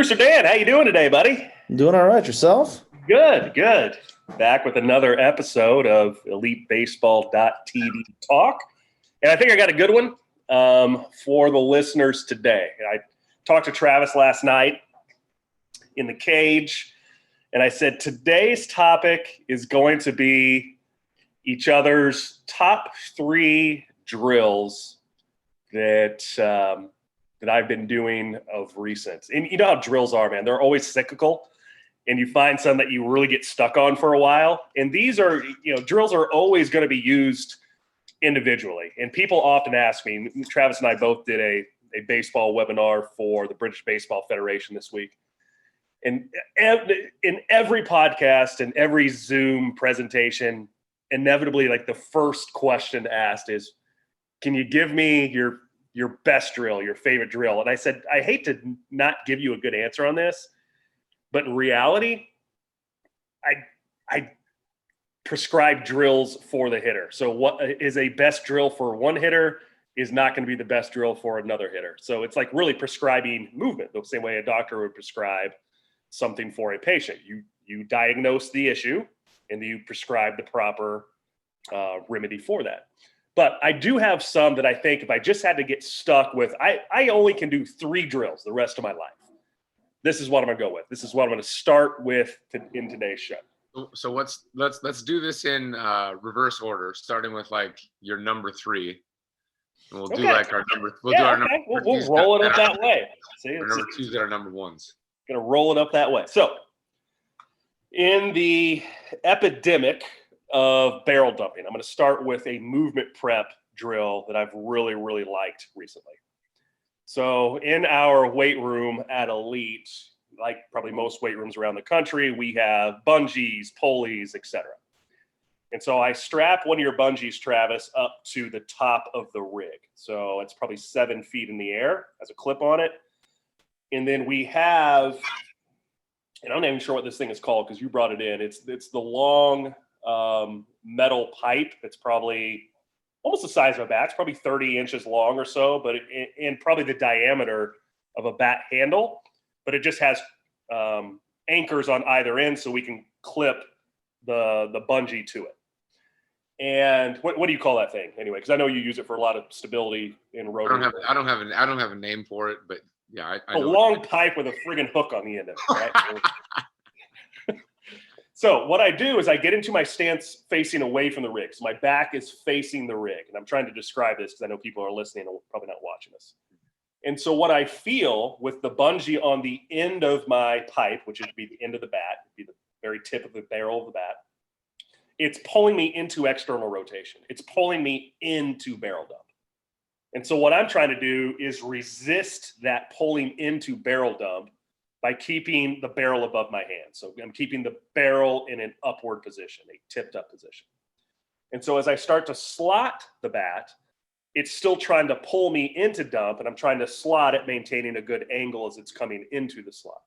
Producer Dan, how you doing today, buddy? Doing all right. Yourself? Good. Back with another episode of EliteBaseball.tv Talk. And I think I got a good one for the listeners today. I talked to Travis last night in the cage, and I said today's topic is going to be each other's top three drills that I've been doing of recent. And you know how drills are, man. They're always cyclical, and you find some that you really get stuck on for a while. And these are, drills are always going to be used individually. And people often ask me, Travis and I both did a baseball webinar for the British Baseball Federation this week. And in every podcast and every Zoom presentation, inevitably, like the first question asked is, can you give me your best drill, your favorite drill? And I said, I hate to not give you a good answer on this, but in reality, I prescribe drills for the hitter. So what is a best drill for one hitter is not going to be the best drill for another hitter. So it's like really prescribing movement, the same way a doctor would prescribe something for a patient. You diagnose the issue and you prescribe the proper remedy for that. But I do have some that I think if I just had to get stuck with, I only can do three drills the rest of my life. This is what I'm going to go with. This is what I'm going to start with in today's show. So let's do this in reverse order, starting with like your number three. And we'll do like our number. We'll do our number. We'll roll it up that way. See, our number twos that are number ones. Going to roll it up that way. So in the epidemic of barrel dumping, I'm going to start with a movement prep drill that I've really, really liked recently. So in our weight room at Elite, like probably most weight rooms around the country, we have bungees, pulleys, etc. And so I strap one of your bungees, Travis, up to the top of the rig. So it's probably 7 feet in the air, has a clip on it. And then we have, and I'm not even sure what this thing is called because you brought it in. It's the long metal pipe. It's probably almost the size of a bat. It's probably 30 inches long or so, but and probably the diameter of a bat handle. But it just has anchors on either end so we can clip the bungee to it. And what do you call that thing anyway? Because I know you use it for a lot of stability in rotary. I don't have a name for it, but yeah, I know. A long pipe with a friggin' hook on the end of it, right? So what I do is I get into my stance facing away from the rig. So my back is facing the rig. And I'm trying to describe this because I know people are listening and probably not watching this. And so what I feel with the bungee on the end of my pipe, which would be the end of the bat, would be the very tip of the barrel of the bat, it's pulling me into external rotation. It's pulling me into barrel dump. And so what I'm trying to do is resist that pulling into barrel dump by keeping the barrel above my hand. So I'm keeping the barrel in an upward position, a tipped up position. And so as I start to slot the bat, it's still trying to pull me into dump, and I'm trying to slot it, maintaining a good angle as it's coming into the slot.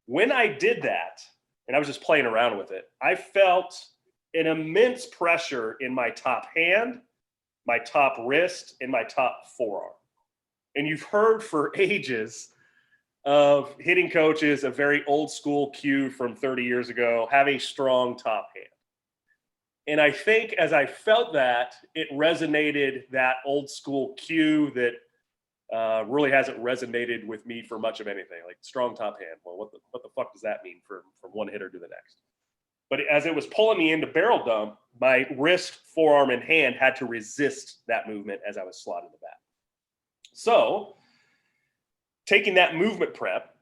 When I did that, and I was just playing around with it, I felt an immense pressure in my top hand, my top wrist, and my top forearm. And you've heard for ages of hitting coaches, a very old school cue from 30 years ago, have a strong top hand. And I think as I felt that, it resonated, that old school cue that really hasn't resonated with me for much of anything, like strong top hand. Well, what the fuck does that mean from one hitter to the next? But as it was pulling me into barrel dump, my wrist, forearm, and hand had to resist that movement as I was slotting the bat. So taking that movement prep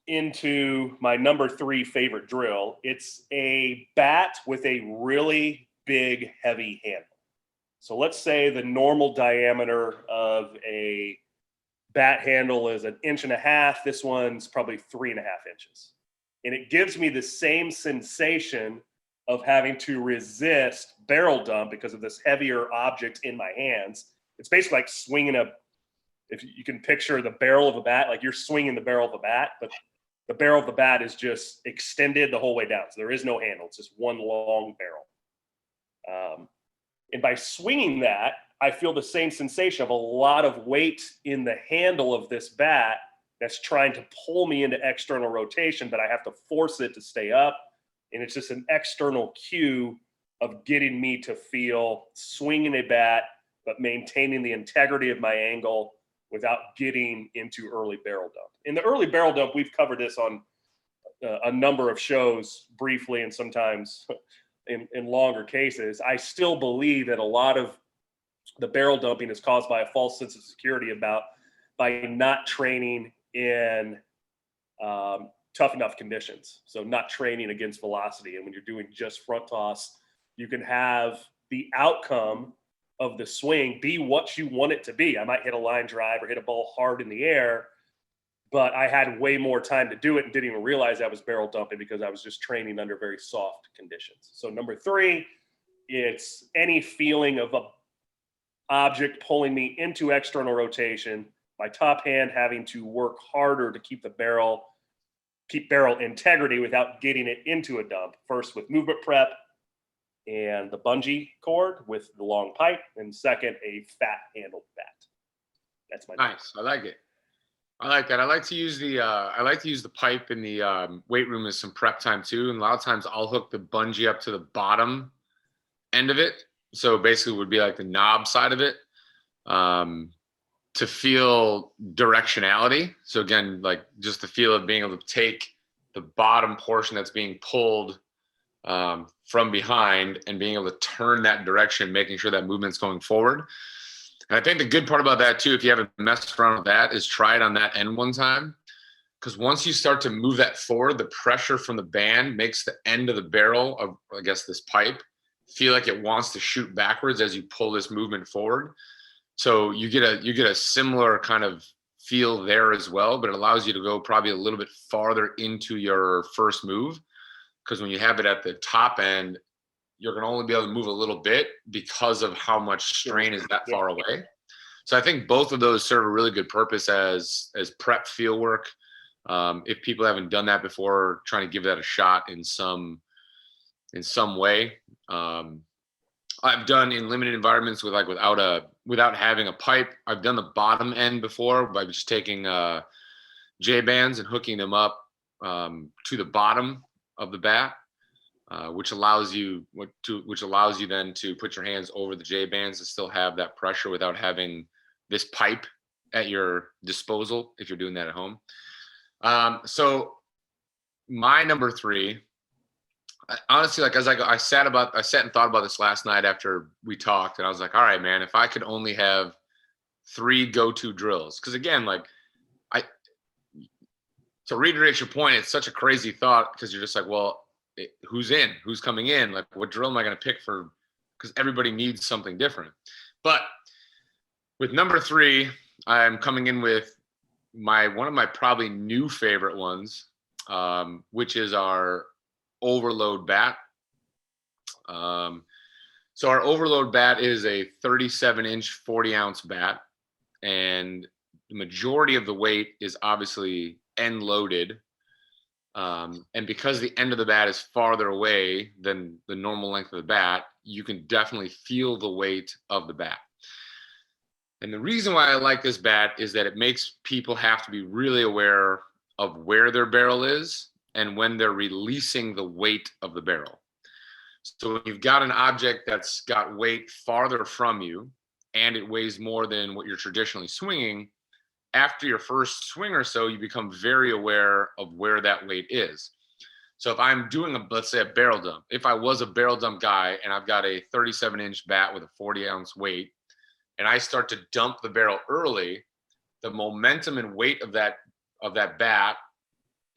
into my number three favorite drill, it's a bat with a really big, heavy handle. So let's say the normal diameter of a bat handle is 1.5 inches. This one's probably 3.5 inches. And it gives me the same sensation of having to resist barrel dump because of this heavier object in my hands. It's basically like swinging if you can picture the barrel of a bat, like you're swinging the barrel of a bat, but the barrel of the bat is just extended the whole way down. So there is no handle. It's just one long barrel. And by swinging that, I feel the same sensation of a lot of weight in the handle of this bat that's trying to pull me into external rotation, but I have to force it to stay up. And it's just an external cue of getting me to feel swinging a bat, but maintaining the integrity of my angle without getting into early barrel dump. In the early barrel dump, we've covered this on a number of shows briefly and sometimes in longer cases. I still believe that a lot of the barrel dumping is caused by a false sense of security by not training in tough enough conditions. So not training against velocity. And when you're doing just front toss, you can have the outcome of the swing be what you want it to be. I might hit a line drive or hit a ball hard in the air, but I had way more time to do it and didn't even realize I was barrel dumping because I was just training under very soft conditions. So number 3, it's any feeling of a object pulling me into external rotation, my top hand having to work harder to keep barrel integrity without getting it into a dump. First with movement prep and the bungee cord with the long pipe, and second, a fat handled bat. That's my nice. I like it. I like that. I like to use the pipe in the weight room as some prep time too. And a lot of times I'll hook the bungee up to the bottom end of it. So basically it would be like the knob side of it, to feel directionality. So again, like just the feel of being able to take the bottom portion that's being pulled from behind and being able to turn that direction, making sure that movement's going forward. And I think the good part about that too, if you haven't messed around with that, is try it on that end one time. Because once you start to move that forward, the pressure from the band makes the end of the barrel of, I guess, this pipe feel like it wants to shoot backwards as you pull this movement forward. So you get a similar kind of feel there as well, but it allows you to go probably a little bit farther into your first move. Because when you have it at the top end, you're going to only be able to move a little bit because of how much strain is that far away. So I think both of those serve a really good purpose as prep field work. If people haven't done that before, trying to give that a shot in some way. I've done in limited environments without having a pipe. I've done the bottom end before by just taking J bands and hooking them up to the bottom of the bat. Which allows you then to put your hands over the J bands and still have that pressure without having this pipe at your disposal if you're doing that at home. So my number 3, honestly, like as I sat and thought about this last night after we talked, and I was like, all right, man, if I could only have 3 go-to drills, because again, like to reiterate your point, it's such a crazy thought because you're just like, well, who's coming in? Like, what drill am I going to pick for? Because everybody needs something different. But with number 3, I'm coming in with one of my probably new favorite ones, which is our overload bat. So our overload bat is a 37-inch, 40-ounce bat, and the majority of the weight is obviously end loaded. And because the end of the bat is farther away than the normal length of the bat, you can definitely feel the weight of the bat. And the reason why I like this bat is that it makes people have to be really aware of where their barrel is and when they're releasing the weight of the barrel. So when you've got an object that's got weight farther from you and it weighs more than what you're traditionally swinging, after your first swing or so, you become very aware of where that weight is. So if I'm doing let's say a barrel dump, if I was a barrel dump guy and I've got a 37-inch bat with a 40-ounce weight, and I start to dump the barrel early, the momentum and weight of that bat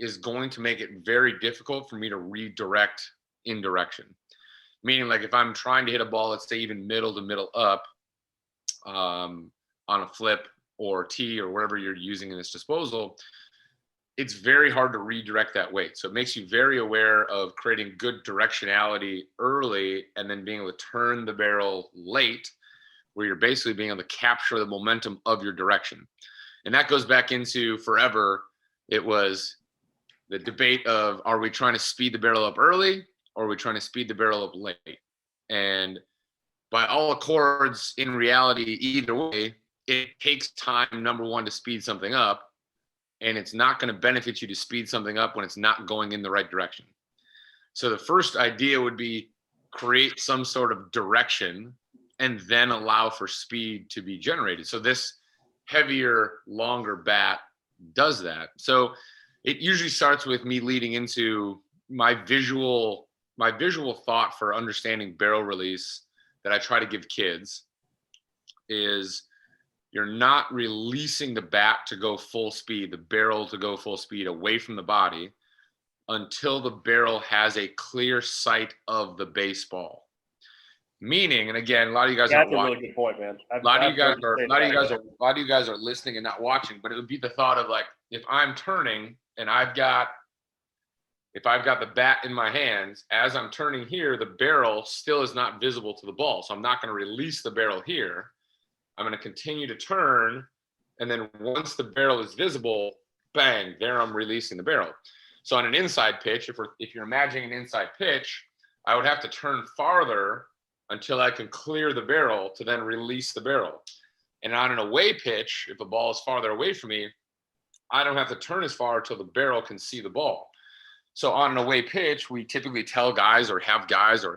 is going to make it very difficult for me to redirect in direction. Meaning, like if I'm trying to hit a ball, let's say even middle to middle up on a flip or tee or whatever you're using in this disposal, it's very hard to redirect that weight. So it makes you very aware of creating good directionality early and then being able to turn the barrel late, where you're basically being able to capture the momentum of your direction. And that goes back into forever. It was the debate of, are we trying to speed the barrel up early or are we trying to speed the barrel up late? And by all accords, in reality, either way, it takes time, number one, to speed something up. and it's not going to benefit you to speed something up when it's not going in the right direction. So the first idea would be create some sort of direction and then allow for speed to be generated. So this heavier, longer bat does that. So it usually starts with me leading into my visual thought for understanding barrel release that I try to give kids is you're not releasing the bat to go full speed, the barrel to go full speed away from the body until the barrel has a clear sight of the baseball. Meaning, and again, a lot of you guys Yeah, are that's a watching. really good point, man. A lot of you guys are listening and not watching, but it would be the thought of like, if I'm turning and if I've got the bat in my hands, as I'm turning here, the barrel still is not visible to the ball. So I'm not going to release the barrel here. I'm going to continue to turn. And then once the barrel is visible, bang, there I'm releasing the barrel. So on an inside pitch, if you're imagining an inside pitch, I would have to turn farther until I can clear the barrel to then release the barrel. And on an away pitch, if the ball is farther away from me, I don't have to turn as far until the barrel can see the ball. So on an away pitch, we typically tell guys or have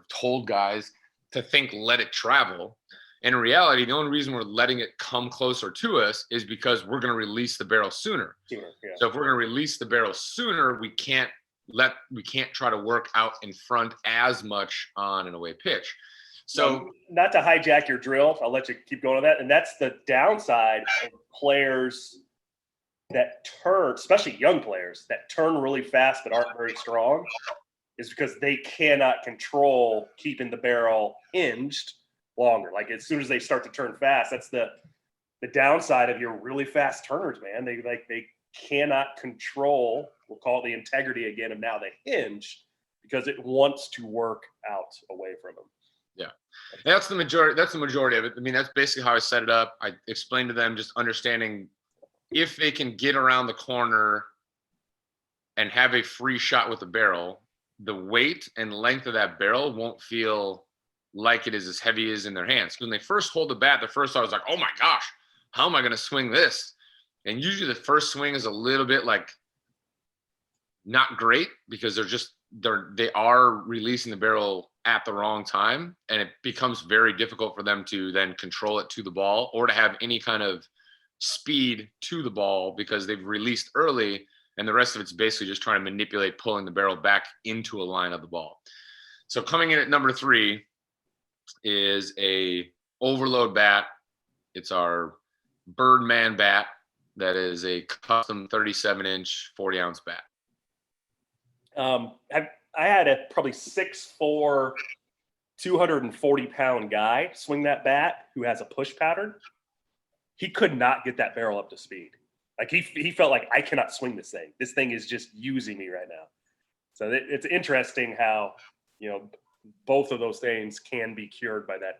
told guys to think, let it travel. And in reality, the only reason we're letting it come closer to us is because we're going to release the barrel sooner. Yeah. So if we're going to release the barrel sooner, we can't try to work out in front as much on an away pitch. So not to hijack your drill, I'll let you keep going on that. And that's the downside of players that turn, especially young players that turn really fast but aren't very strong, is because they cannot control keeping the barrel hinged longer. Like as soon as they start to turn fast, that's the downside of your really fast turners, man. They cannot control, we'll call it the integrity again of now the hinge, because it wants to work out away from them. Yeah. That's the majority of it. I mean, that's basically how I set it up. I explained to them just understanding if they can get around the corner and have a free shot with the barrel, the weight and length of that barrel won't feel like it is as heavy as in their hands. When they first hold the bat, the first thought was like, oh my gosh, how am I going to swing this? And usually the first swing is a little bit like not great because they are releasing the barrel at the wrong time, and it becomes very difficult for them to then control it to the ball or to have any kind of speed to the ball because they've released early, and the rest of it's basically just trying to manipulate pulling the barrel back into a line of the ball. So coming in at number 3 is a overload bat. It's our Birdman bat that is a custom 37-inch 40-ounce bat. I had a probably 6'4", 240-pound guy swing that bat who has a push pattern. He could not get that barrel up to speed. Like he felt like, I cannot swing this thing. This thing is just using me right now. So it's interesting how, both of those things can be cured by that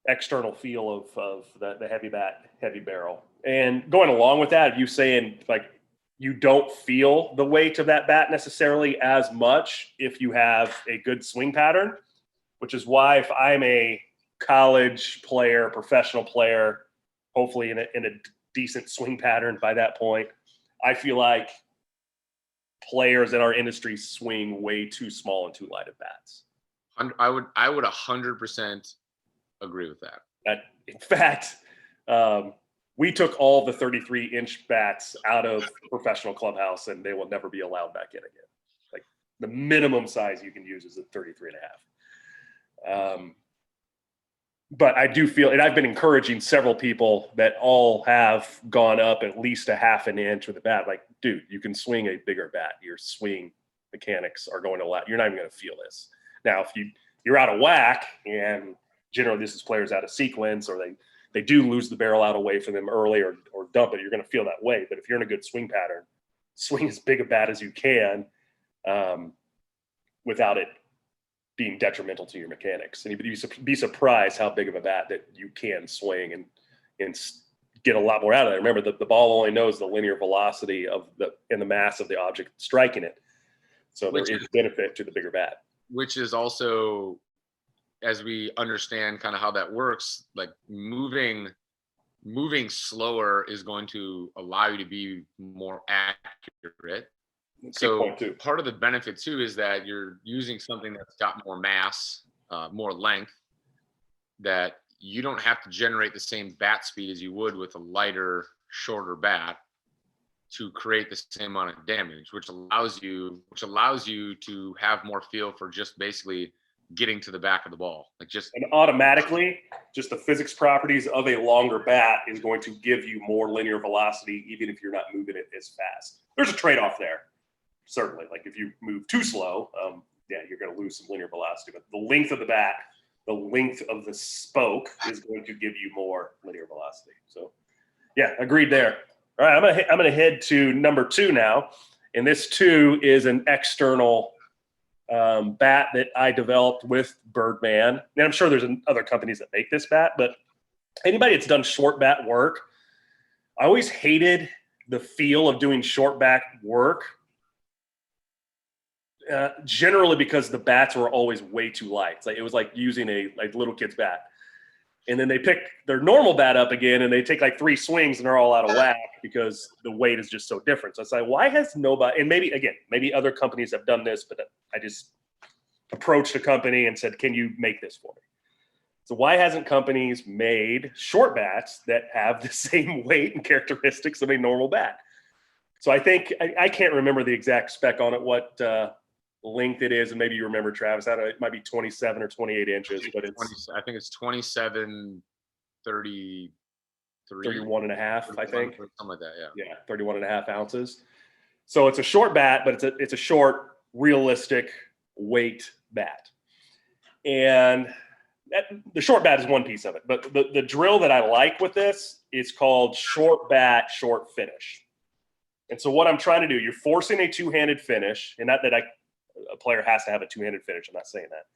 external feel of the heavy bat, heavy barrel. And going along with that, you saying like you don't feel the weight of that bat necessarily as much if you have a good swing pattern, which is why if I'm a college player, professional player, hopefully in a decent swing pattern by that point, I feel like players in our industry swing way too small and too light of bats. I would 100% agree with that. In fact, we took all the 33-inch bats out of professional clubhouse, and they will never be allowed back in again. Like the minimum size you can use is a 33.5. But I do feel, and I've been encouraging several people that all have gone up at least a half an inch with a bat. Like, dude, you can swing a bigger bat. Your swing mechanics are going to allow. You're not even going to feel this. Now, if you're out of whack, and generally this is players out of sequence, or they do lose the barrel out away from them early or dump it, you're going to feel that way. But if you're in a good swing pattern, swing as big a bat as you can without it being detrimental to your mechanics. And you'd be surprised how big of a bat that you can swing and get a lot more out of it. Remember, the ball only knows the linear velocity and the mass of the object striking it. So there is benefit to the bigger bat. Which is also, as we understand kind of how that works, like moving moving slower is going to allow you to be more accurate. So part of the benefit too is that you're using something that's got more mass, more length, that you don't have to generate the same bat speed as you would with a lighter, shorter bat to create the same amount of damage, which allows you to have more feel for just basically getting to the back of the ball. And automatically, just the physics properties of a longer bat is going to give you more linear velocity, even if you're not moving it as fast. There's a trade-off there, certainly. Like if you move too slow, you're going to lose some linear velocity. But the length of the bat, the length of the spoke is going to give you more linear velocity. So, yeah, agreed there. All right, I'm gonna head to number 2 now, and this 2 is an external bat that I developed with Birdman. And I'm sure there's other companies that make this bat, but anybody that's done short bat work, I always hated the feel of doing short bat work. Generally because the bats were always way too light. It was like using a little kid's bat. And then they pick their normal bat up again and they take like 3 swings and they're all out of whack because the weight is just so different. So it's like, why has nobody, and maybe other companies have done this, but I just approached a company and said, can you make this for me? So why hasn't companies made short bats that have the same weight and characteristics of a normal bat? So I think, I can't remember the exact spec on it, what length it is, and maybe you remember, Travis. I don't know, it might be 27 or 28 inches, but I think it's 27, 31 and a half, I think. Something like that, yeah. Yeah, 31 and a half ounces. So it's a short bat, but it's a short, realistic weight bat. And the short bat is one piece of it. But the drill that I like with this is called short bat, short finish. And so what I'm trying to do, you're forcing a two-handed finish, and not that a player has to have a two-handed finish. I'm not saying that.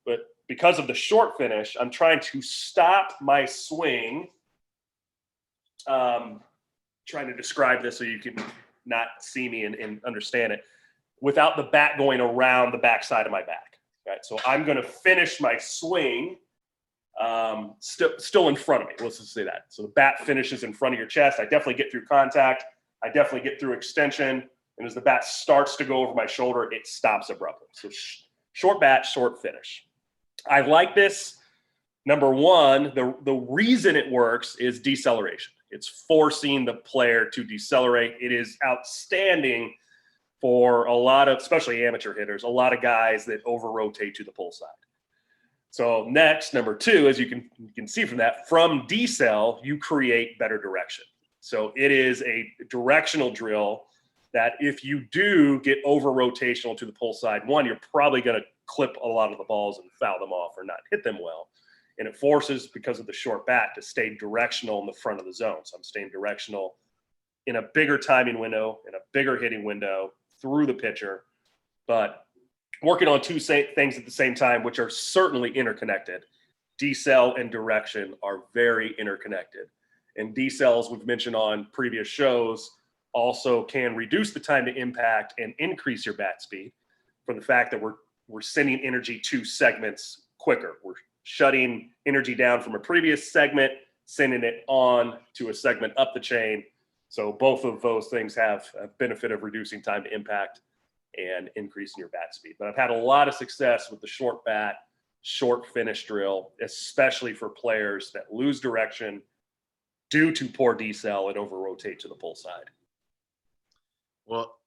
But because of the short finish, I'm trying to stop my swing. Trying to describe this so you can not see me and understand it without the bat going around the backside of my back. Right? So I'm going to finish my swing still in front of me. Let's just say that. So the bat finishes in front of your chest. I definitely get through contact. I definitely get through extension. And as the bat starts to go over my shoulder, it stops abruptly. So short bat, short finish. I like this. Number one, the reason it works is deceleration. It's forcing the player to decelerate. It is outstanding for a lot of, especially amateur hitters, a lot of guys that over-rotate to the pull side. So next, number two, as you can see from that, from decel, you create better direction. So it is a directional drill that if you do get over-rotational to the pull side, one, you're probably going to clip a lot of the balls and foul them off or not hit them well. And it forces, because of the short bat, to stay directional in the front of the zone. So I'm staying directional in a bigger timing window, in a bigger hitting window, through the pitcher, but working on two things at the same time, which are certainly interconnected. Decel and direction are very interconnected. And decels, we've mentioned on previous shows, also can reduce the time to impact and increase your bat speed from the fact that we're sending energy to segments quicker. We're shutting energy down from a previous segment, sending it on to a segment up the chain. So both of those things have a benefit of reducing time to impact and increasing your bat speed. But I've had a lot of success with the short bat, short finish drill, especially for players that lose direction due to poor decel and over-rotate to the pull side. Well,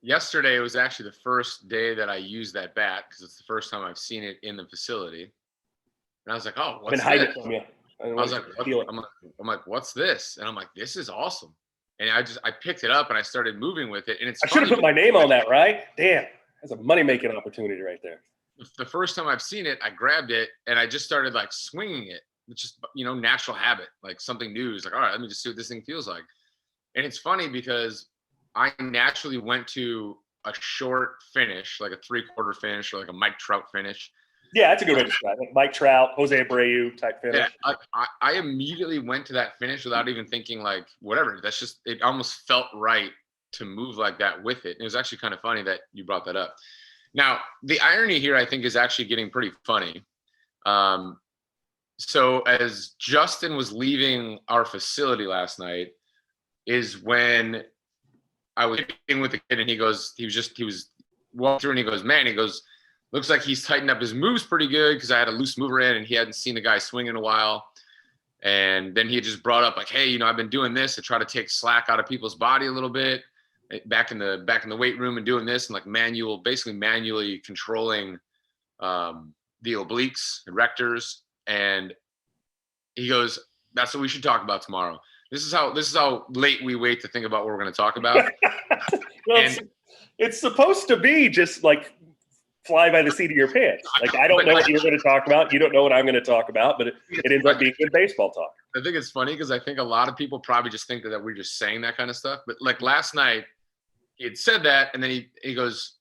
yesterday was actually the first day that I used that bat because it's the first time I've seen it in the facility. And I was like, oh, what's this? I've been hiding it from you. I was like, I'm like, what's this? And I'm like, this is awesome. And I picked it up and I started moving with it. And I should have put my name on that, right? Damn, that's a money-making opportunity right there. The first time I've seen it, I grabbed it and I just started like swinging it. It's just, natural habit, like something new. It's like, all right, let me just see what this thing feels like. And it's funny because I naturally went to a short finish, like a 3/4 finish or like a Mike Trout finish. Yeah, that's a good way to describe it. Mike Trout, Jose Abreu type finish. Yeah, I immediately went to that finish without even thinking like, whatever. That's just, it almost felt right to move like that with it. And it was actually kind of funny that you brought that up. Now, the irony here, I think, is actually getting pretty funny. So as Justin was leaving our facility last night is when I was hitting with the kid, and he was walking through, and he goes, man, he goes, looks like he's tightened up his moves pretty good, because I had a loose mover in and he hadn't seen the guy swing in a while. And then he had just brought up like, hey, I've been doing this to try to take slack out of people's body a little bit back in the weight room, and doing this and like basically manually controlling the obliques and rectors. And he goes, that's what we should talk about tomorrow. This is how late we wait to think about what we're going to talk about. Well, it's supposed to be just like fly by the seat of your pants. Like, I don't know what you're going to talk about. You don't know what I'm going to talk about, but it ends up being good baseball talk. I think it's funny because I think a lot of people probably just think that we're just saying that kind of stuff. But like last night, he had said that, and then he goes,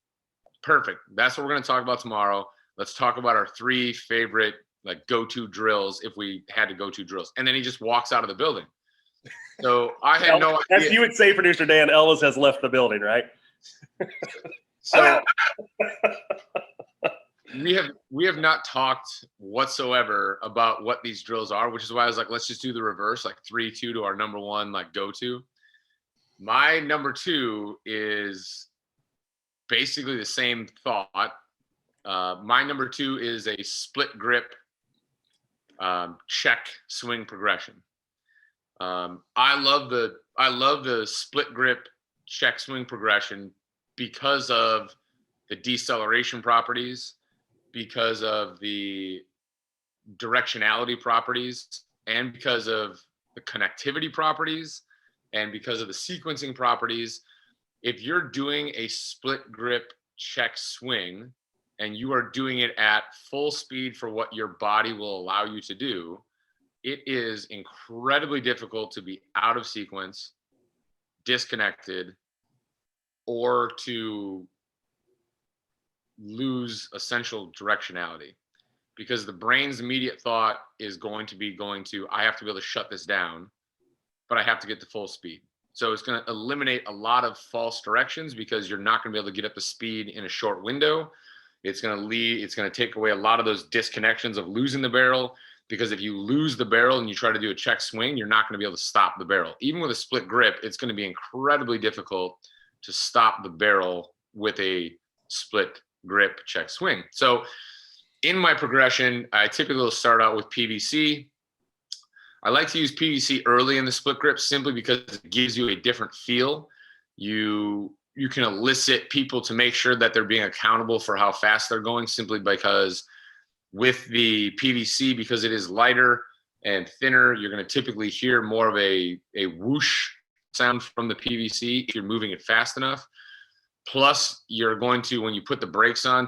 perfect. That's what we're going to talk about tomorrow. Let's talk about our 3 favorite like go-to drills if we had to go-to drills. And then he just walks out of the building. So I had no idea. As you would say, producer Dan, Ellis has left the building, right? So we have not talked whatsoever about what these drills are, which is why I was like, let's just do the reverse, like 3-2 to our number 1 like go-to. My number 2 is basically the same thought. My number 2 is a split grip check swing progression. I love the split grip check swing progression because of the deceleration properties, because of the directionality properties, and because of the connectivity properties, and because of the sequencing properties. If you're doing a split grip check swing and you are doing it at full speed for what your body will allow you to do, it is incredibly difficult to be out of sequence, disconnected, or to lose essential directionality, because the brain's immediate thought is going to, I have to be able to shut this down, but I have to get to full speed. So it's going to eliminate a lot of false directions, because you're not going to be able to get up to speed in a short window. It's going to take away a lot of those disconnections of losing the barrel, because if you lose the barrel and you try to do a check swing, you're not going to be able to stop the barrel. Even with a split grip, it's going to be incredibly difficult to stop the barrel with a split grip check swing. So in my progression, I typically will start out with PVC. I like to use PVC early in the split grip simply because it gives you a different feel. You can elicit people to make sure that they're being accountable for how fast they're going, simply because with the PVC, because it is lighter and thinner, you're going to typically hear more of a whoosh sound from the PVC if you're moving it fast enough. Plus, you're going to, when you put the brakes on,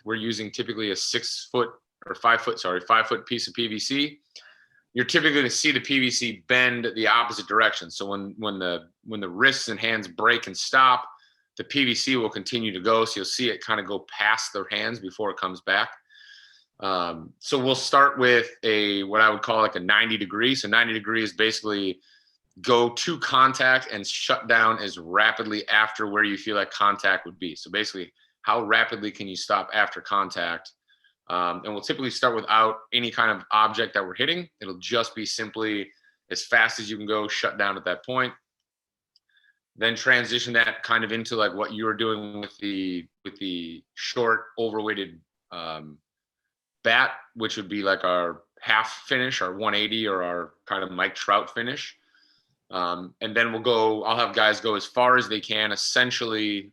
we're using typically a 5 foot piece of PVC. You're typically going to see the PVC bend the opposite direction. So when the wrists and hands break and stop, the PVC will continue to go. So you'll see it kind of go past their hands before it comes back. So we'll start with what I would call like a 90 degree. So 90 degrees basically go to contact and shut down as rapidly after where you feel like contact would be. So basically, how rapidly can you stop after contact? And we'll typically start without any kind of object that we're hitting. It'll just be simply as fast as you can go, shut down at that point. Then transition that kind of into like what you were doing with the short overweighted bat, which would be like our half finish, our 180, or our kind of Mike Trout finish. And then I'll have guys go as far as they can, essentially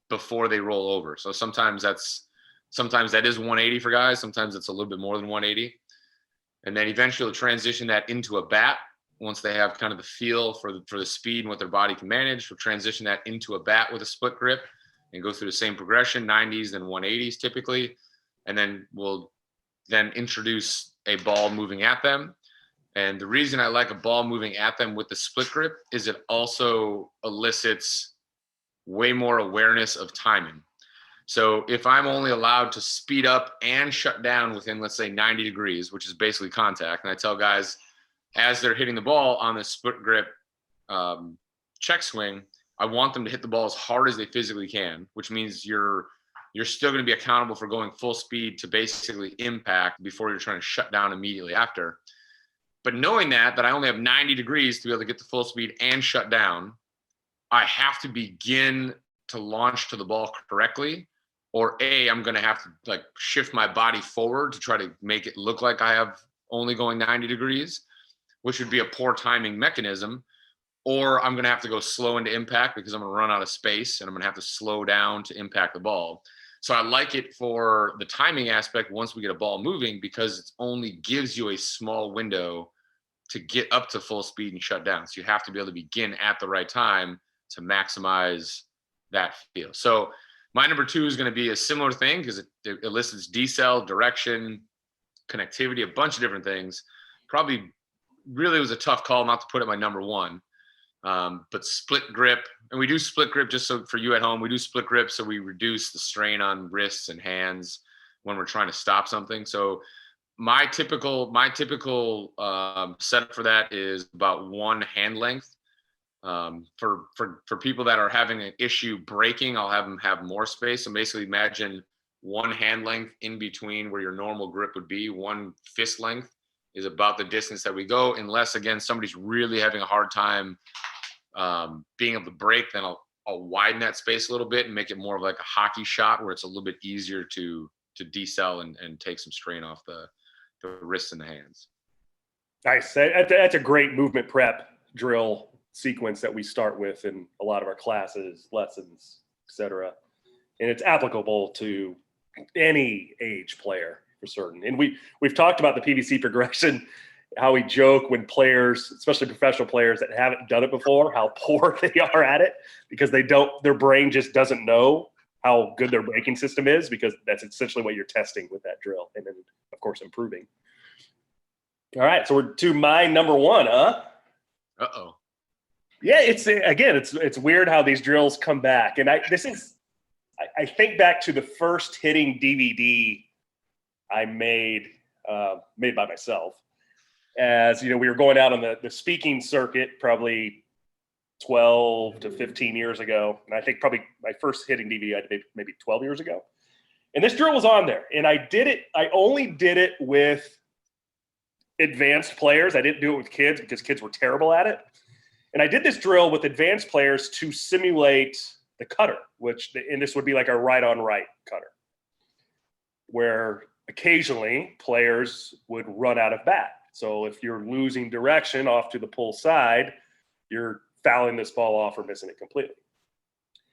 before they roll over. So sometimes that is 180 for guys. Sometimes it's a little bit more than 180. And then eventually we'll transition that into a bat. Once they have kind of the feel for the speed and what their body can manage, we'll transition that into a bat with a split grip and go through the same progression, 90s and 180s typically. And then we'll introduce a ball moving at them. And the reason I like a ball moving at them with the split grip is it also elicits way more awareness of timing. So if I'm only allowed to speed up and shut down within, let's say, 90 degrees, which is basically contact, and I tell guys as they're hitting the ball on the split grip check swing, I want them to hit the ball as hard as they physically can, which means you're you're still going to be accountable for going full speed to basically impact before you're trying to shut down immediately after. But knowing that I only have 90 degrees to be able to get to full speed and shut down, I have to begin to launch to the ball correctly, or I'm going to have to like shift my body forward to try to make it look like I have only going 90 degrees, which would be a poor timing mechanism. Or I'm going to have to go slow into impact because I'm going to run out of space and I'm going to have to slow down to impact the ball. So I like it for the timing aspect once we get a ball moving, because it only gives you a small window to get up to full speed and shut down. So you have to be able to begin at the right time to maximize that feel. So my number 2 is going to be a similar thing because it elicits decel, direction, connectivity, a bunch of different things. Probably really was a tough call not to put it my number 1. But split grip, and we do split grip just so for you at home, we do split grip so we reduce the strain on wrists and hands when we're trying to stop something. So my typical setup for that is about 1 hand length. For people that are having an issue breaking, I'll have them have more space. So basically imagine 1 hand length in between where your normal grip would be. 1 fist length is about the distance that we go, unless again somebody's really having a hard time being able to break. Then I'll widen that space a little bit and make it more of like a hockey shot where it's a little bit easier to decel and take some strain off the wrists and the hands. Nice. That's a great movement prep drill sequence that we start with in a lot of our classes, lessons, etc. And it's applicable to any age player for certain. And we've talked about the PVC progression, how we joke when players, especially professional players that haven't done it before, how poor they are at it because their brain just doesn't know how good their braking system is, because that's essentially what you're testing with that drill. And then of course improving. All right. So we're to my number 1, huh? Uh-oh. Yeah. It's weird how these drills come back. And I think back to the first hitting DVD I made by myself. As we were going out on the speaking circuit probably 12 to 15 years ago. And I think probably my first hitting DVD I did maybe 12 years ago. And this drill was on there. And I only did it with advanced players. I didn't do it with kids because kids were terrible at it. And I did this drill with advanced players to simulate the cutter, and this would be like a right-on-right cutter, where occasionally players would run out of bat. So if you're losing direction off to the pull side, you're fouling this ball off or missing it completely.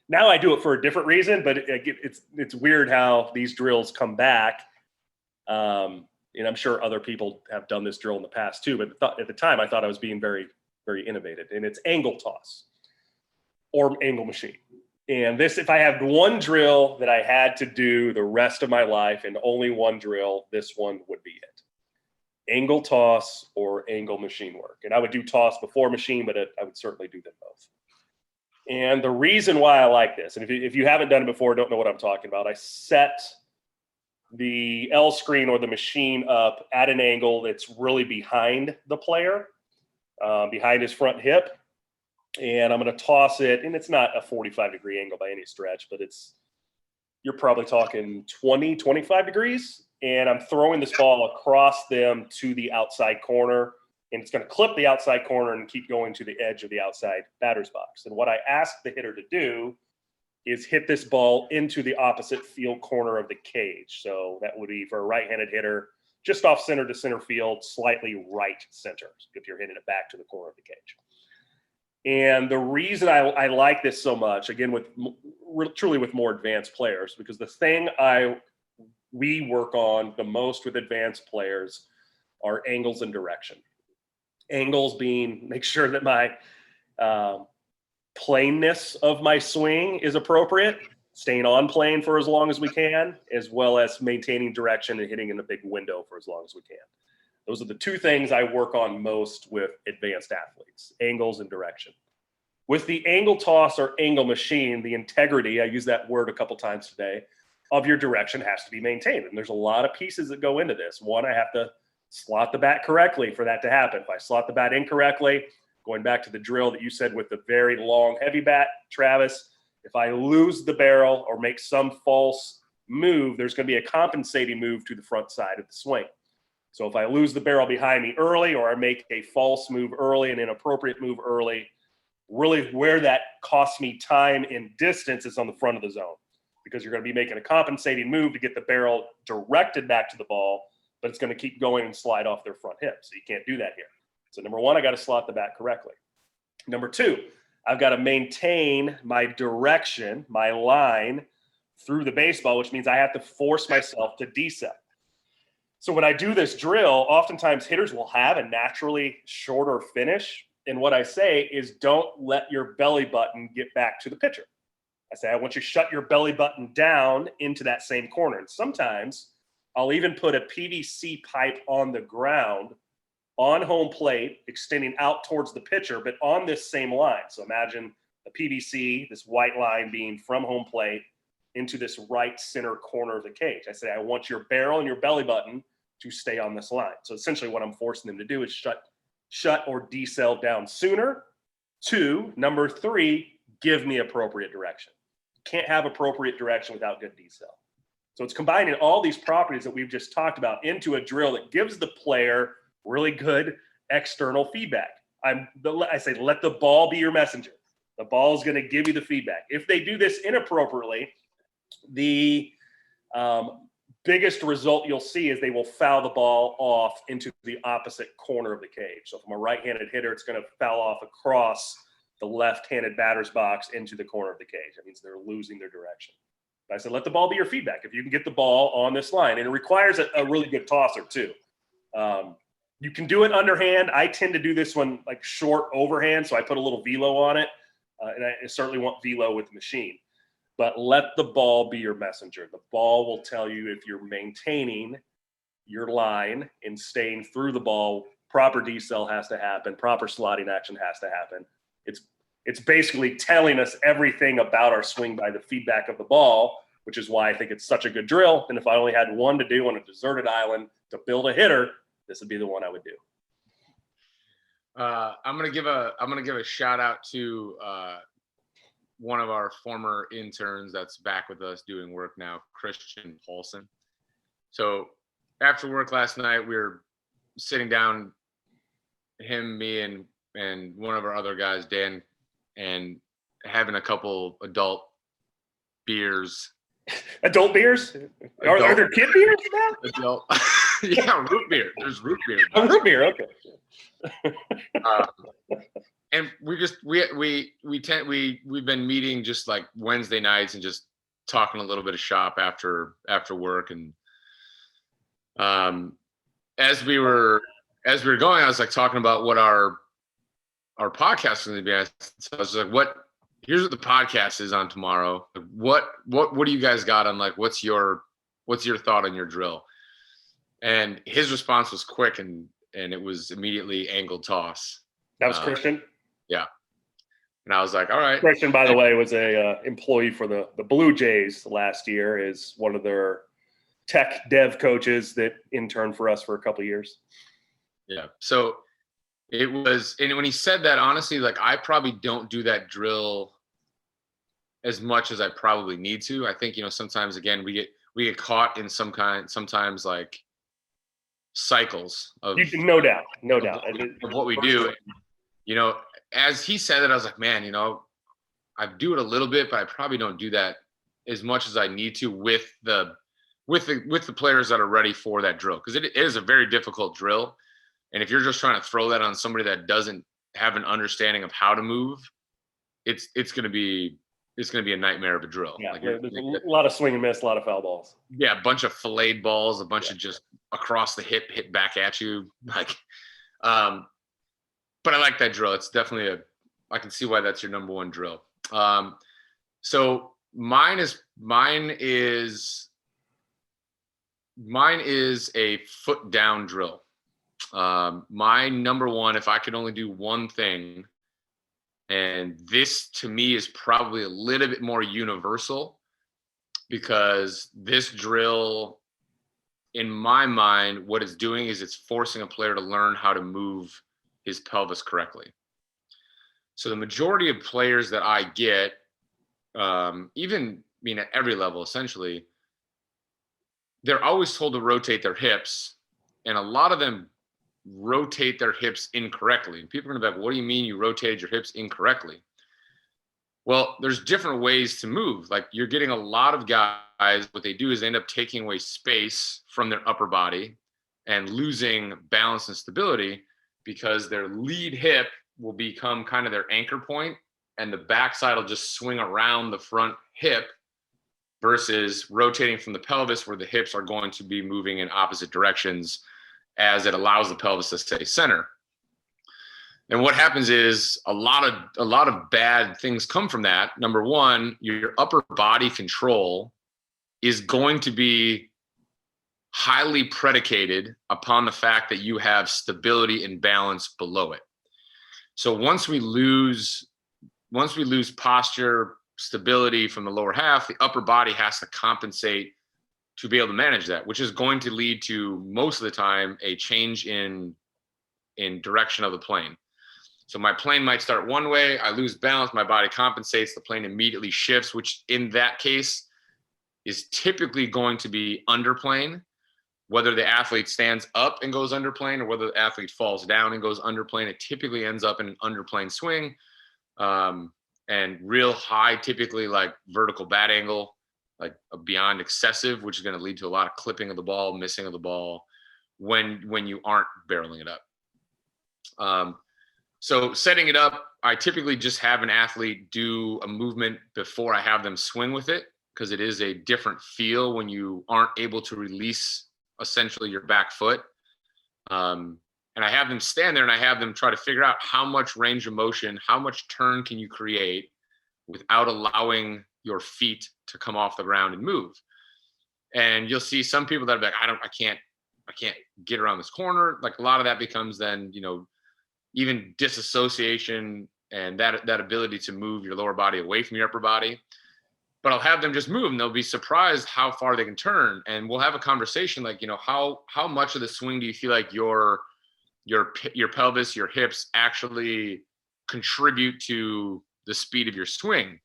Now I do it for a different reason, but it's weird how these drills come back. And I'm sure other people have done this drill in the past too, but at the time I thought I was being very, very innovative. And it's angle toss or angle machine. And this, if I had one drill that I had to do the rest of my life and only one drill, this one would be it. Angle toss or angle machine work. And I would do toss before machine, but I would certainly do them both. And the reason why I like this, and if you haven't done it before, don't know what I'm talking about, I set the L screen or the machine up at an angle that's really behind the player, behind his front hip. And I'm going to toss it, and it's not a 45-degree angle by any stretch, but you're probably talking 20, 25 degrees. And I'm throwing this ball across them to the outside corner, and it's going to clip the outside corner and keep going to the edge of the outside batter's box. And what I ask the hitter to do is hit this ball into the opposite field corner of the cage. So that would be for a right-handed hitter, just off center to center field, slightly right center, if you're hitting it back to the corner of the cage. And the reason I like this so much, again, truly with more advanced players, because the thing we work on the most with advanced players are angles and direction. Angles being make sure that my planeness of my swing is appropriate, staying on plane for as long as we can, as well as maintaining direction and hitting in a big window for as long as we can. Those are the two things I work on most with advanced athletes, angles and direction. With the angle toss or angle machine, the integrity, I use that word a couple times today, of your direction has to be maintained. And there's a lot of pieces that go into this. One, I have to slot the bat correctly for that to happen. If I slot the bat incorrectly, going back to the drill that you said with the very long, heavy bat, Travis, if I lose the barrel or make some false move, there's going to be a compensating move to the front side of the swing. So if I lose the barrel behind me early, or I make a false move early, an inappropriate move early, really where that costs me time and distance is on the front of the zone, because you're going to be making a compensating move to get the barrel directed back to the ball, but it's going to keep going and slide off their front hip. So you can't do that here. So number one, I got to slot the bat correctly. Number two, I've got to maintain my direction, my line through the baseball, which means I have to force myself to decel. So when I do this drill, oftentimes hitters will have a naturally shorter finish. And what I say is, don't let your belly button get back to the pitcher. I say, I want you to shut your belly button down into that same corner. And sometimes I'll even put a PVC pipe on the ground on home plate, extending out towards the pitcher, but on this same line. So imagine a PVC, this white line being from home plate into this right center corner of the cage. I say, I want your barrel and your belly button to stay on this line. So essentially what I'm forcing them to do is shut or decel down sooner. Two, number three, give me appropriate direction. Can't have appropriate direction without good decel. So it's combining all these properties that we've just talked about into a drill that gives the player really good external feedback. I say, let the ball be your messenger. The ball is going to give you the feedback. If they do this inappropriately, the biggest result you'll see is they will foul the ball off into the opposite corner of the cage. So from a right-handed hitter, it's going to foul off across the left-handed batter's box into the corner of the cage. That means they're losing their direction. But I said, let the ball be your feedback. If you can get the ball on this line, and it requires a really good tosser too. You can do it underhand. I tend to do this one like short overhand, so I put a little velo on it, and I certainly want velo with the machine. But let the ball be your messenger. The ball will tell you if you're maintaining your line and staying through the ball. Proper decel has to happen. Proper slotting action has to happen. It's basically telling us everything about our swing by the feedback of the ball, which is why I think it's such a good drill. And if I only had one to do on a deserted island to build a hitter, this would be the one I would do. I'm gonna give a shout out to one of our former interns that's back with us doing work now, Christian Paulson. So after work last night, we were sitting down, him, me, and one of our other guys, Dan, and having a couple adult beers. Adult beers? Are there kid beers now? Adult. Yeah, root beer. There's root beer. Oh, root beer. Okay. And we've been meeting just like Wednesday nights and just talking a little bit of shop after work. And as we were going, I was like talking about what our podcast is going to be. So I was like, here's what the podcast is on tomorrow. What do you guys got on, like, what's your thought on your drill? And his response was quick, and it was immediately angled toss. That was Christian? Yeah. And I was like, all right. Christian, by the way, was a employee for the Blue Jays last year, is one of their tech dev coaches that interned for us for a couple of years. Yeah. So it was, and when he said that, honestly, like, I probably don't do that drill as much as I probably need to. I think, sometimes, again, we get caught in sometimes like cycles of no doubt of what we do. As he said it, I was like, man, I do it a little bit, but I probably don't do that as much as I need to with the players that are ready for that drill, because it is a very difficult drill. And if you're just trying to throw that on somebody that doesn't have an understanding of how to move, it's going to be a nightmare of a drill. Yeah, like, there's a lot of swing and miss, a lot of foul balls. Yeah, a bunch of filleted balls, a bunch of just across the hit back at you. Like, but I like that drill. It's definitely I can see why that's your number one drill. So mine is a foot down drill. My number one, if I could only do one thing, and this to me is probably a little bit more universal, because this drill, in my mind, what it's doing is it's forcing a player to learn how to move his pelvis correctly. So the majority of players that I get, at every level, essentially, they're always told to rotate their hips, and a lot of them rotate their hips incorrectly. And people are gonna be like, what do you mean you rotated your hips incorrectly? Well, there's different ways to move. Like, you're getting a lot of guys, what they do is they end up taking away space from their upper body and losing balance and stability, because their lead hip will become kind of their anchor point, and the backside will just swing around the front hip versus rotating from the pelvis, where the hips are going to be moving in opposite directions as it allows the pelvis to stay center. And what happens is a lot of bad things come from that. Number one, your upper body control is going to be highly predicated upon the fact that you have stability and balance below it. So once we lose posture, stability from the lower half, the upper body has to compensate to be able to manage that, which is going to lead to, most of the time, a change in direction of the plane. So my plane might start one way, I lose balance, my body compensates, the plane immediately shifts, which in that case is typically going to be underplane. Whether the athlete stands up and goes underplane or whether the athlete falls down and goes underplane, it typically ends up in an underplane swing. And real high, typically like vertical bat angle, like beyond excessive, which is going to lead to a lot of clipping of the ball, missing of the ball when you aren't barreling it up. So setting it up, I typically just have an athlete do a movement before I have them swing with it, because it is a different feel when you aren't able to release essentially your back foot. And I have them stand there and I have them try to figure out how much range of motion, how much turn can you create without allowing your feet to come off the ground and move. And you'll see some people that are like, I can't get around this corner. Like, a lot of that becomes then, even disassociation and that ability to move your lower body away from your upper body. But I'll have them just move and they'll be surprised how far they can turn. And we'll have a conversation like, how much of the swing do you feel like your pelvis, your hips actually contribute to the speed of your swing?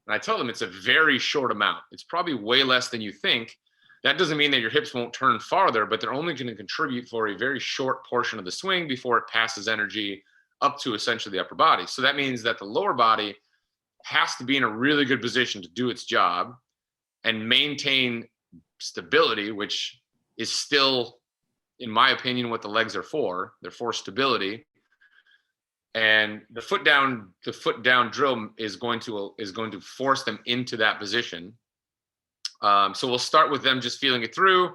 And I tell them it's a very short amount. It's probably way less than you think. That doesn't mean that your hips won't turn farther, but they're only going to contribute for a very short portion of the swing before it passes energy up to essentially the upper body. So that means that the lower body has to be in a really good position to do its job and maintain stability, which is still, in my opinion, what the legs are for. They're for stability. And the foot down drill is going to force them into that position. So we'll start with them just feeling it through.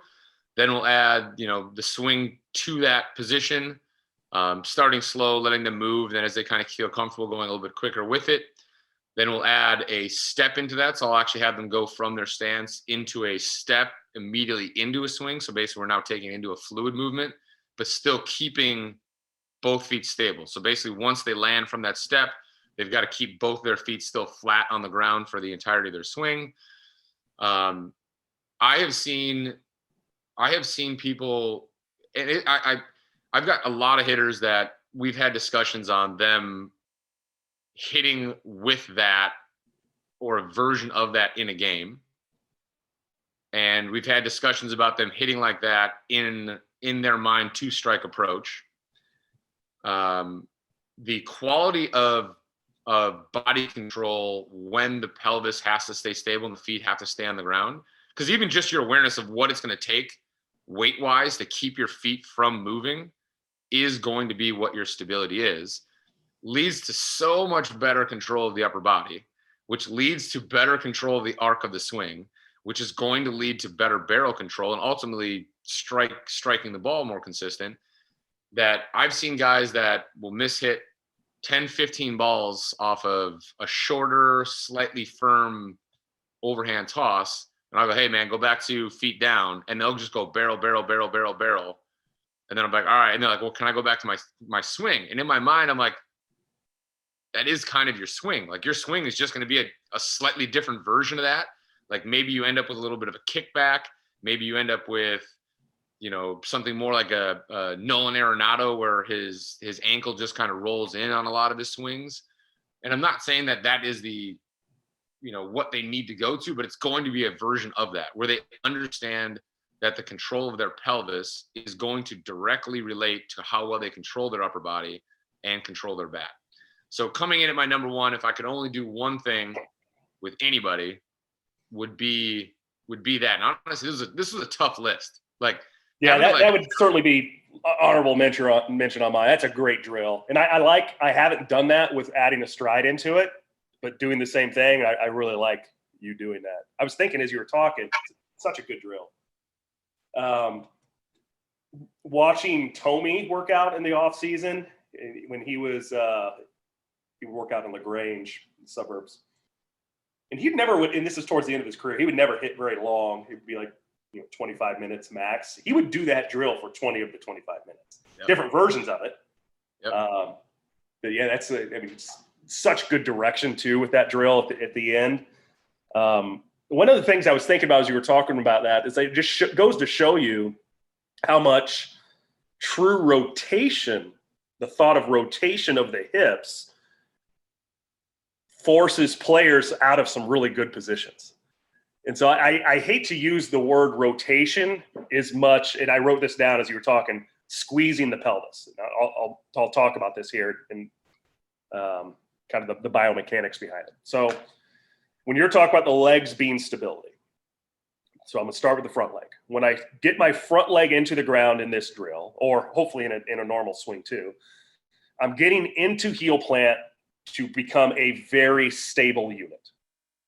Then we'll add, the swing to that position, starting slow, letting them move. Then as they kind of feel comfortable, going a little bit quicker with it. Then we'll add a step into that. So I'll actually have them go from their stance into a step immediately into a swing. So basically we're now taking into a fluid movement, but still keeping both feet stable. So basically once they land from that step, they've got to keep both their feet still flat on the ground for the entirety of their swing. I have seen people, and I've got a lot of hitters that we've had discussions on them hitting with that or a version of that in a game. And we've had discussions about them hitting like that in their mind two-strike approach. The quality of body control when the pelvis has to stay stable and the feet have to stay on the ground, because even just your awareness of what it's going to take weight-wise to keep your feet from moving is going to be what your stability is, leads to so much better control of the upper body, which leads to better control of the arc of the swing, which is going to lead to better barrel control and ultimately striking the ball more consistent. That I've seen guys that will mishit 10, 15 balls off of a shorter, slightly firm overhand toss. And I'll go, hey man, go back to feet down. And they'll just go barrel, barrel, barrel, barrel, barrel. And then I'm like, all right. And they're like, well, can I go back to my swing? And in my mind, I'm like, that is kind of your swing. Like, your swing is just going to be a slightly different version of that. Like, maybe you end up with a little bit of a kickback. Maybe you end up with, something more like a Nolan Arenado, where his ankle just kind of rolls in on a lot of his swings. And I'm not saying that is the, what they need to go to, but it's going to be a version of that where they understand that the control of their pelvis is going to directly relate to how well they control their upper body and control their back. So coming in at my number one, if I could only do one thing with anybody, would be that. And honestly, this was a tough list. Like, yeah, that would certainly be honorable mention on mine. That's a great drill, and I haven't done that with adding a stride into it, but doing the same thing, I really like you doing that. I was thinking as you were talking, such a good drill. Watching Tommy work out in the off season when he would work out in LaGrange suburbs, and and this is towards the end of his career, he would never hit very long. It would be like 25 minutes max. He would do that drill for 20 of the 25 minutes. Yep. Different versions of it. Yep. But yeah, it's such good direction too with that drill at the end. One of the things I was thinking about as you were talking about that is it just goes to show you how much true rotation, the thought of rotation of the hips, forces players out of some really good positions. And so I hate to use the word rotation as much, and I wrote this down as you were talking, squeezing the pelvis. I'll talk about this here and kind of the biomechanics behind it. So when you're talking about the legs being stability, so I'm going to start with the front leg. When I get my front leg into the ground in this drill, or hopefully in a normal swing too, I'm getting into heel plant to become a very stable unit.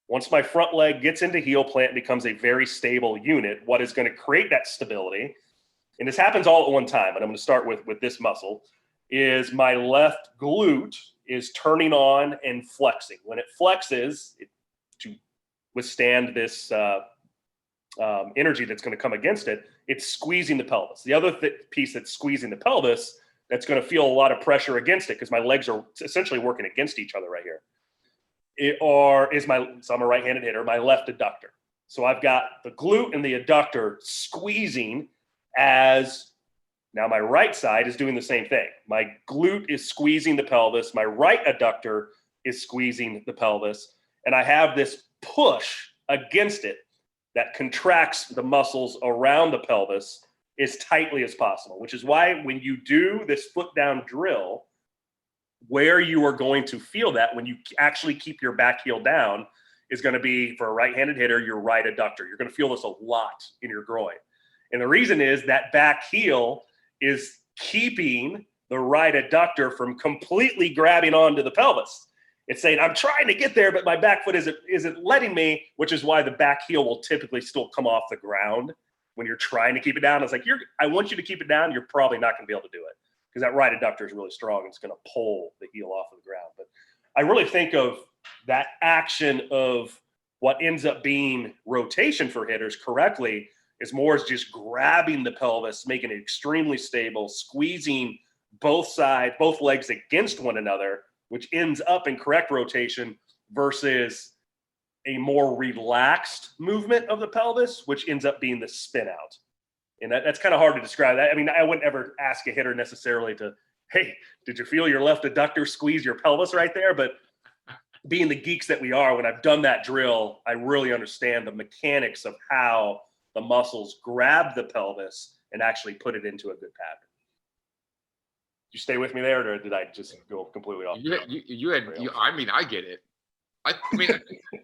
Once my front leg gets into heel plant and becomes a very stable unit, what is going to create that stability, and this happens all at one time, and I'm going to start with this muscle, is my left glute is turning on and flexing. When it flexes, to withstand this energy that's going to come against it, it's squeezing the pelvis. The other piece that's squeezing the pelvis, that's going to feel a lot of pressure against it because my legs are essentially working against each other right here. So I'm a right-handed hitter, my left adductor. So I've got the glute and the adductor squeezing as now my right side is doing the same thing. My glute is squeezing the pelvis. My right adductor is squeezing the pelvis. And I have this push against it that contracts the muscles around the pelvis as tightly as possible, which is why when you do this foot down drill, where you are going to feel that when you actually keep your back heel down is going to be, for a right-handed hitter, your right adductor. You're going to feel this a lot in your groin. And the reason is that back heel is keeping the right adductor from completely grabbing onto the pelvis. It's saying, I'm trying to get there, but my back foot isn't letting me, which is why the back heel will typically still come off the ground when you're trying to keep it down. It's like, I want you to keep it down. You're probably not going to be able to do it because that right adductor is really strong. And it's going to pull the heel off of the ground. But I really think of that action of what ends up being rotation for hitters correctly is more as just grabbing the pelvis, making it extremely stable, squeezing both legs against one another, which ends up in correct rotation versus a more relaxed movement of the pelvis, which ends up being the spin out. And that's kind of hard to describe that. I mean, I wouldn't ever ask a hitter necessarily to, hey, did you feel your left adductor squeeze your pelvis right there? But being the geeks that we are, when I've done that drill, I really understand the mechanics of how the muscles grab the pelvis and actually put it into a good pattern. Did you stay with me there, or did I just go completely off? I mean, I get it. I mean,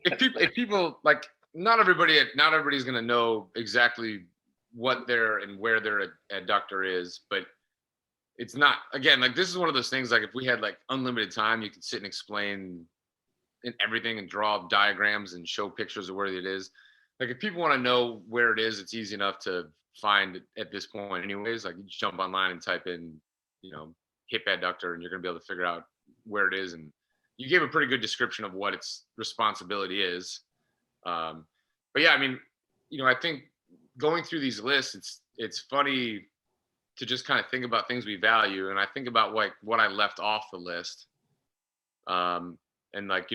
if people like, not everybody's going to know exactly what where their adductor is, but it's not, again, like this is one of those things, like if we had like unlimited time, you could sit and explain and everything and draw diagrams and show pictures of where it is. Like if people want to know where it is, it's easy enough to find at this point anyways. Like you just jump online and type in, hip adductor, and you're going to be able to figure out where it is. And you gave a pretty good description of what its responsibility is. But yeah, I mean, I think going through these lists, it's funny to just kind of think about things we value. And I think about like what I left off the list. And like,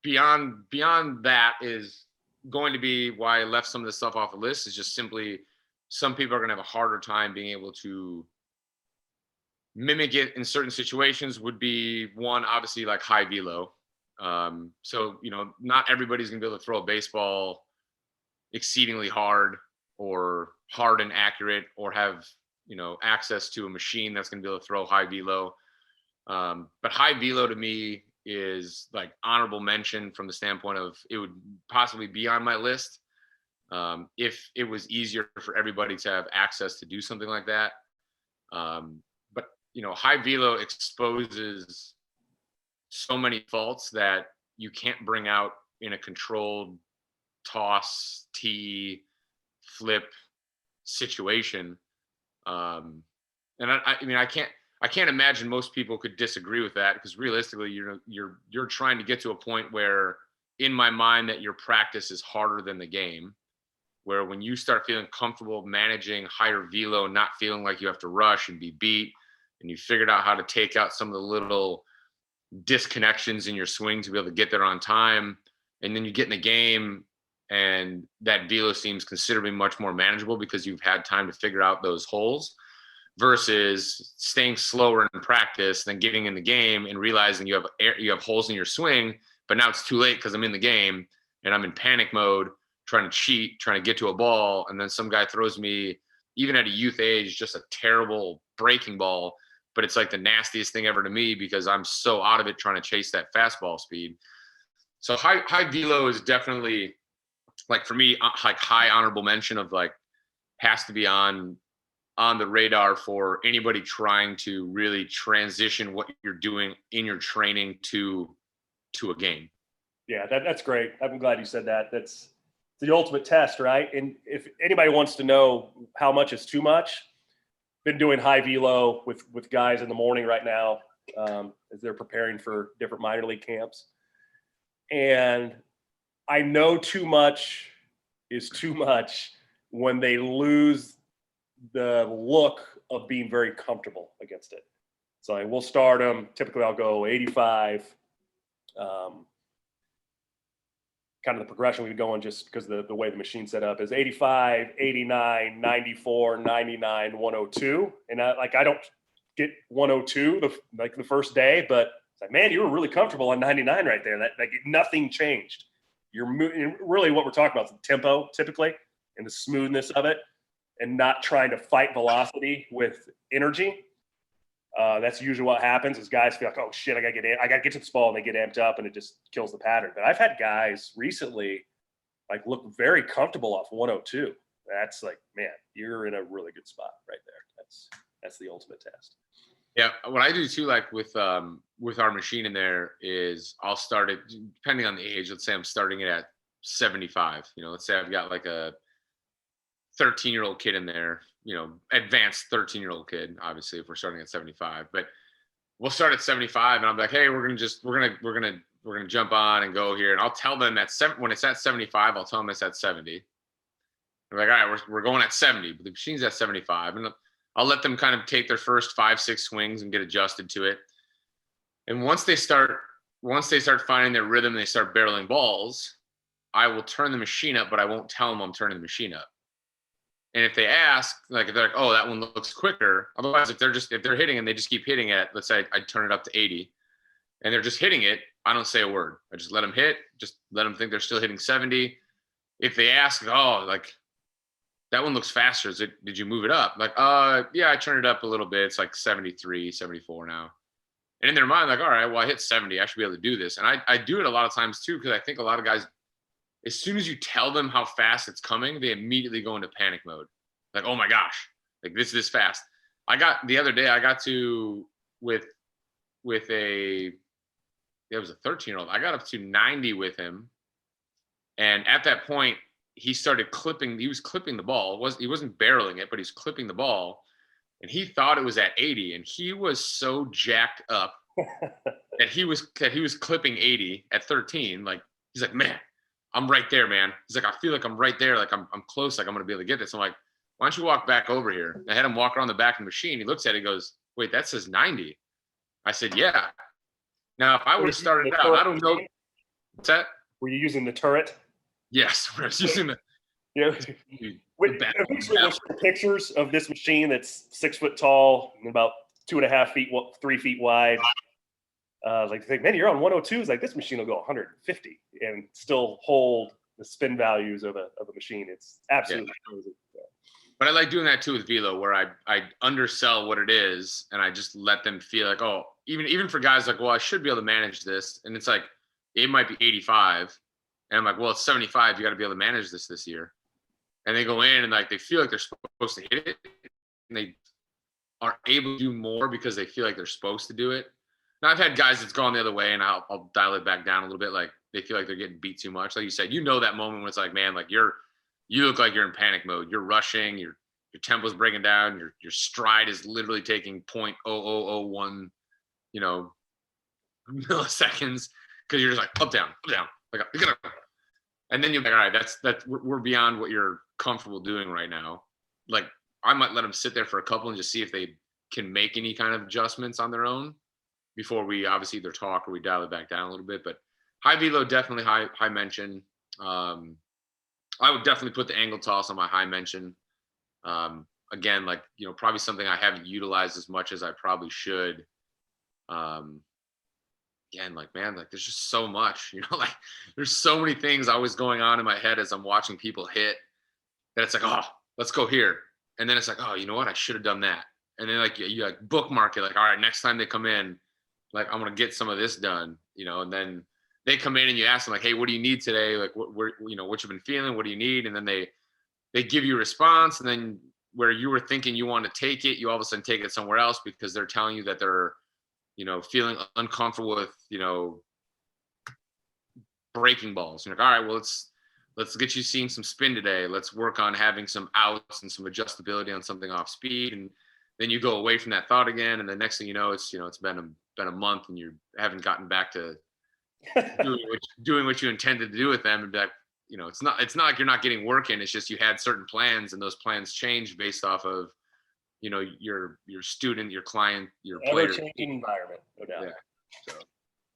beyond that is going to be why I left some of the stuff off the list, is just simply some people are going to have a harder time being able to mimic it in certain situations. Would be one, obviously, like high velo. So, not everybody's going to be able to throw a baseball exceedingly hard or hard and accurate, or have, access to a machine that's going to be able to throw high velo. But high velo to me is like honorable mention from the standpoint of it would possibly be on my list if it was easier for everybody to have access to do something like that. But high velo exposes so many faults that you can't bring out in a controlled toss, tee, flip situation. And I mean, I can't imagine most people could disagree with that, because realistically, you're trying to get to a point where, in my mind, that your practice is harder than the game. Where when you start feeling comfortable managing higher velo, not feeling like you have to rush and be beat, and you figured out how to take out some of the little disconnections in your swing to be able to get there on time, and then you get in the game and that velo seems considerably much more manageable because you've had time to figure out those holes, versus staying slower in practice, then getting in the game and realizing you have holes in your swing, but now it's too late because I'm in the game and I'm in panic mode, trying to cheat, trying to get to a ball, and then some guy throws me, even at a youth age, just a terrible breaking ball, but it's like the nastiest thing ever to me because I'm so out of it trying to chase that fastball speed. So high velo is definitely, like, for me, like high honorable mention of, like, has to be on the radar for anybody trying to really transition what you're doing in your training to a game. Yeah, that's great. I'm glad you said that. That's the ultimate test, right? And if anybody wants to know how much is too much, been doing high velo with guys in the morning right now as they're preparing for different minor league camps. And I know too much is too much when they lose the look of being very comfortable against it. So we'll start them. Typically, I'll go 85. Kind of the progression we've been going, just because the way the machine's set up, is 85, 89, 94, 99, 102. And I don't get 102 the first day, but it's like, man, you were really comfortable on 99 right there. That, like, nothing changed. You're really what we're talking about is the tempo typically and the smoothness of it, and not trying to fight velocity with energy. That's usually what happens, is guys feel like, oh shit, I gotta get to this ball, and they get amped up, and it just kills the pattern. But I've had guys recently like look very comfortable off 102. That's like, man, you're in a really good spot right there. That's the ultimate test. Yeah, what I do too, like with our machine in there, is I'll start it depending on the age. Let's say I'm starting it at 75. Let's say I've got like a 13-year-old kid in there, advanced 13-year-old kid, obviously, if we're starting at 75, but we'll start at 75, and I'm like, hey, we're gonna jump on and go here, and I'll tell them when it's at 75, I'll tell them it's at 70. They're like, all right, we're going at 70, but the machine's at 75, and I'll let them kind of take their first 5-6 swings and get adjusted to it. And once they start finding their rhythm, they start barreling balls, I will turn the machine up, but I won't tell them I'm turning the machine up. And if they ask, like, if they're like, oh, that one looks quicker. Otherwise, if they're hitting and they just keep hitting it, let's say I turn it up to 80 and they're just hitting it, I don't say a word. I just let them hit, just let them think they're still hitting 70. If they ask, oh, like, that one looks faster, did you move it up? Like, yeah, I turned it up a little bit. It's like 73, 74 now. And in their mind, like, all right, well, I hit 70. I should be able to do this. And I do it a lot of times too, because I think a lot of guys, as soon as you tell them how fast it's coming, they immediately go into panic mode. Like, oh my gosh, like this fast. The other day, I got to, with it was a 13-year-old. I got up to 90 with him. And at that point, he started clipping. He was clipping the ball. He wasn't barreling it, but he's clipping the ball. And he thought it was at 80. And he was so jacked up that he was clipping 80 at 13. Like, he's like, man, I'm right there, man. He's like, I feel like I'm right there. Like, I'm close. Like, I'm going to be able to get this. I'm like, why don't you walk back over here? I had him walk around the back of the machine. He looks at it. He goes, wait, that says 90. I said, yeah. Now, if I would have started out, I don't know. What's that? Were you using the turret? Yes, I was using the. Yeah. There's pictures of this machine that's 6 foot tall and about 2.5 feet, 3 feet wide. Like, think, man, you're on 102. It's like, this machine will go 150 and still hold the spin values of a machine. It's absolutely crazy. But I like doing that too with velo, where I undersell what it is, and I just let them feel like, oh, even for guys like, well, I should be able to manage this, and it's like it might be 85, and I'm like, well, it's 75. You got to be able to manage this year. And they go in and like they feel like they're supposed to hit it, and they are able to do more because they feel like they're supposed to do it. Now I've had guys that's gone the other way, and I'll dial it back down a little bit. Like they feel like they're getting beat too much. Like you said, that moment when it's like, man, like you look like you're in panic mode. You're rushing. Your tempo's breaking down. Your stride is literally taking 0.0001, milliseconds, because you're just like up down. Like you gotta. And then you're like, all right, that's we're beyond what you're comfortable doing right now. Like I might let them sit there for a couple and just see if they can make any kind of adjustments on their own before we obviously either talk or we dial it back down a little bit. But high velo, definitely high mention. I would definitely put the angle toss on my high mention. Again, like, probably something I haven't utilized as much as I probably should. Again, like, man, like there's just so much, like there's so many things always going on in my head as I'm watching people hit that it's like, oh, let's go here. And then it's like, oh, you know what? I should have done that. And then like you like bookmark it, like, all right, next time they come in, like I'm gonna get some of this done, and then they come in and you ask them like, hey, what do you need today? Like what you've been feeling, what do you need? And then they give you a response, and then where you were thinking you want to take it, you all of a sudden take it somewhere else because they're telling you that they're, feeling uncomfortable with, breaking balls. You're like, all right, well, let's get you seeing some spin today. Let's work on having some outs and some adjustability on something off speed. And then you go away from that thought again. And the next thing you know, it's been a month and you haven't gotten back to doing what you intended to do with them. And be like, it's not like you're not getting work in. It's just you had certain plans and those plans changed based off of, your student, your client, your player. Ever-changing environment, no doubt. Yeah. So.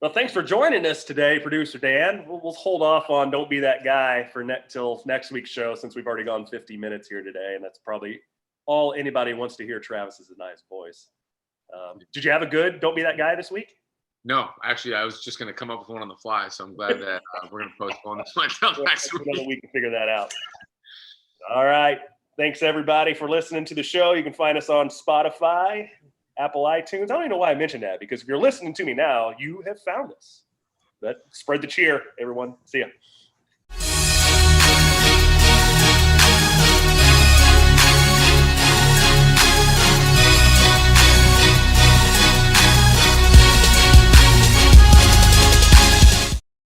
Well, thanks for joining us today, Producer Dan. We'll hold off on Don't Be That Guy till next week's show, since we've already gone 50 minutes here today, and that's probably all anybody wants to hear. Travis's nice voice. Did you have a good Don't Be That Guy this week? No, actually, I was just going to come up with one on the fly, so I'm glad that we're going to postpone this one until next week. We can figure that out. All right. Thanks, everybody, for listening to the show. You can find us on Spotify, Apple iTunes. I don't even know why I mentioned that, because if you're listening to me now, you have found us. But spread the cheer, everyone. See ya.